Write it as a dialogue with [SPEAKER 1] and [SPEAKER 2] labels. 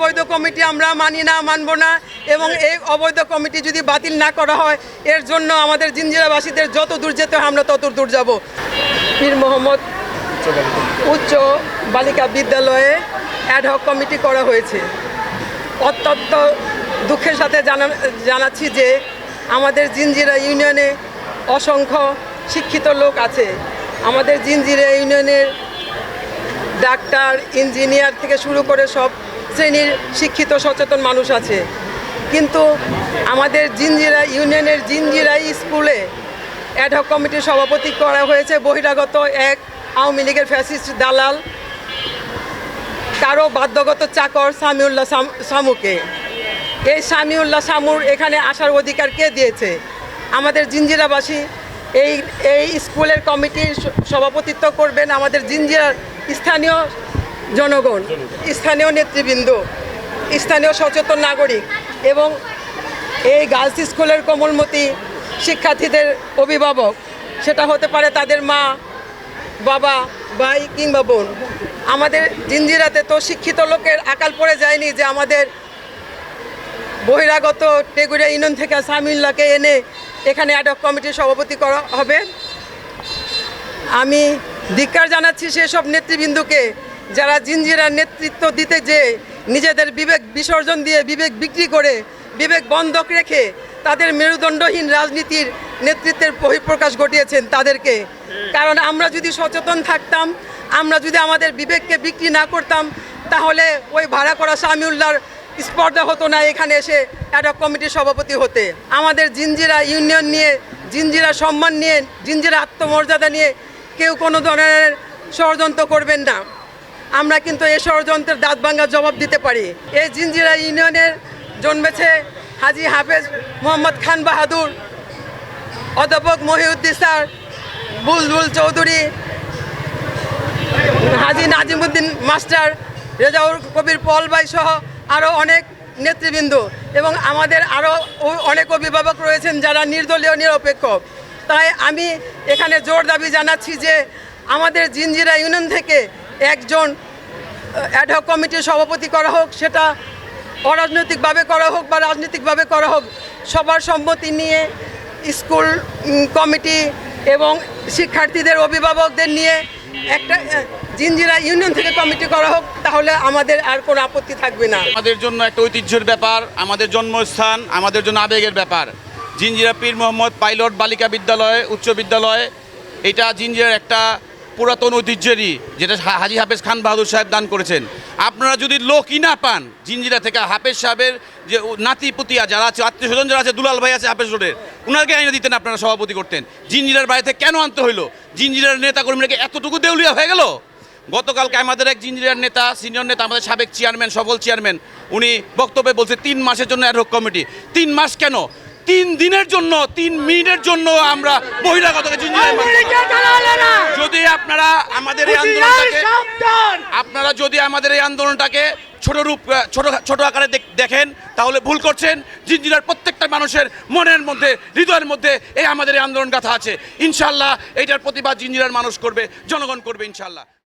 [SPEAKER 1] অবৈধ কমিটি আমরা মানি না, মানব না, এবং এই অবৈধ কমিটি যদি বাতিল না করা হয় এর জন্য আমাদের জিঞ্জিরাবাসীদের যত দূর যেতে হয় আমরা তত দূর যাব। পীর মোহাম্মদ উচ্চ বালিকা বিদ্যালয়ে অ্যাডহক কমিটি করা হয়েছে। অত্যন্ত দুঃখের সাথে জানাচ্ছি যে আমাদের জিঞ্জিরা ইউনিয়নে অসংখ্য শিক্ষিত লোক আছে। আমাদের জিঞ্জিরা ইউনিয়নের ডাক্তার, ইঞ্জিনিয়ার থেকে শুরু করে সব শ্রেণীর শিক্ষিত সচেতন মানুষ আছে, কিন্তু আমাদের জিঞ্জিরা ইউনিয়নের জিঞ্জিরা স্কুলে অ্যাডহক কমিটির সভাপতি করা হয়েছে বহিরাগত এক আওয়ামী লীগের ফ্যাসিস্ট দালাল, কারো বাধ্যগত চাকর সামিউল্লাহ সামুকে। এই সামিউল্লাহ সামুর এখানে আসার অধিকার কে দিয়েছে? আমাদের জিঞ্জিরাবাসী এই স্কুলের কমিটির সভাপতিত্ব করবেন আমাদের জিঞ্জিরার স্থানীয় জনগণ, স্থানীয় নেতৃবৃন্দ, স্থানীয় সচেতন নাগরিক এবং এই গার্লস স্কুলের কোমলমতি শিক্ষার্থীদের অভিভাবক। সেটা হতে পারে তাদের মা, বাবা, ভাই কিংবা বোন। আমাদের জিঞ্জিরাতে তো শিক্ষিত লোকের আকাল পড়ে যায়নি যে আমাদের বহিরাগত টেগুড়িয়া ইউনিয়ন থেকে সামিউল্লাহকে এনে এখানে অ্যাডহক কমিটির সভাপতি করা হবে। আমি ধিক্কার জানাচ্ছি সেসব নেতৃবৃন্দকে যারা জিঞ্জিরার নেতৃত্ব দিতে যে নিজেদের বিবেক বিসর্জন দিয়ে, বিবেক বিক্রি করে, বিবেক বন্ধক রেখে তাদের মেরুদণ্ডহীন রাজনীতির নেতৃত্বের বহিঃপ্রকাশ ঘটিয়েছেন তাদেরকে। কারণ আমরা যদি সচেতন থাকতাম, আমরা যদি আমাদের বিবেককে বিক্রি না করতাম, তাহলে ওই ভাড়া করা সামিউল্লাহর স্পর্ধা হতো না এখানে এসে অ্যাডহক কমিটির সভাপতি হতে। আমাদের জিঞ্জিরা ইউনিয়ন নিয়ে, জিঞ্জিরা সম্মান নিয়ে, জিঞ্জিরা আত্মমর্যাদা নিয়ে কেউ কোনো ধরনের ষড়যন্ত্র করবেন না। আমরা কিন্তু এই ষড়যন্ত্রের দাঁত ভাঙার জবাব দিতে পারি। এই জিঞ্জিরা ইউনিয়নের জন্মেছে হাজী হাফেজ মোহাম্মদ খান বাহাদুর, অধ্যাপক মহিউদ্দিন স্যার, বুলবুল চৌধুরী, হাজী নাজিমুদ্দিন মাস্টার, রেজাউল কবির পল ভাই সহ আরও অনেক নেতৃবৃন্দ এবং আমাদের আরও অনেক অভিভাবক রয়েছেন যারা নির্দলীয়, নিরপেক্ষ। তাই আমি এখানে জোর দাবি জানাচ্ছি যে আমাদের জিঞ্জিরা ইউনিয়ন থেকে একজন অ্যাডহক কমিটির সভাপতি করা হোক, সেটা অরাজনৈতিকভাবে করা হোক বা রাজনৈতিকভাবে করা হোক, সবার সম্মতি নিয়ে স্কুল কমিটি এবং শিক্ষার্থীদের অভিভাবকদের নিয়ে একটা জিঞ্জিরা ইউনিয়ন থেকে কমিটি করা হোক, তাহলে আমাদের আর কোনো আপত্তি থাকবে না।
[SPEAKER 2] আমাদের জন্য একটা ঐতিহ্যের ব্যাপার, আমাদের জন্মস্থান, আমাদের জন্য আবেগের ব্যাপার। জিঞ্জিরা পীর মোহাম্মদ পাইলট বালিকা বিদ্যালয়, উচ্চ বিদ্যালয়, এটা জিঞ্জিরার একটা পুরাতন ঐতিহ্যেরই, যেটা হাজী হাফেজ খান বাহাদুর সাহেব দান করেছেন। আপনারা যদি লোকই না পান জিঞ্জিরা থেকে, হাফেজ সাহেবের যে নাতি পুতিয়া যারা আছে, আত্মীয় স্বজন যারা আছে, দুলাল ভাই আছে হাফেজ রোডের, ওনাকে আইনে দিতেন, আপনারা সভাপতি করতেন। জিঞ্জিরার বাড়িতে কেন আনতে হইলো? জিঞ্জিরার নেতাকর্মীরা এতটুকু দেউলিয়া হয়ে গেল? গতকালকে আমাদের এক জিঞ্জিরার নেতা, সিনিয়র নেতা, আমাদের সাবেক চেয়ারম্যান, সফল চেয়ারম্যান, উনি বক্তব্যে বলছে 3 মাসের জন্য অ্যাডহক কমিটি। 3 মাস কেন? 3 দিনের জন্য, 3 মিনিটের জন্য আমরা বহিরাগতকে জিঞ্জিরায় যদি আপনারা আমাদের এই আন্দোলনটাকে ছোট আকারে দেখেন তাহলে ভুল করছেন। জিঞ্জিরার প্রত্যেকটা মানুষের মনের মধ্যে, হৃদয়ের মধ্যে আমাদের এই আন্দোলন গাথা আছে। ইনশাল্লাহ এইটার প্রতিবাদ জিঞ্জিরার মানুষ করবে, জনগণ করবে ইনশাল্লাহ।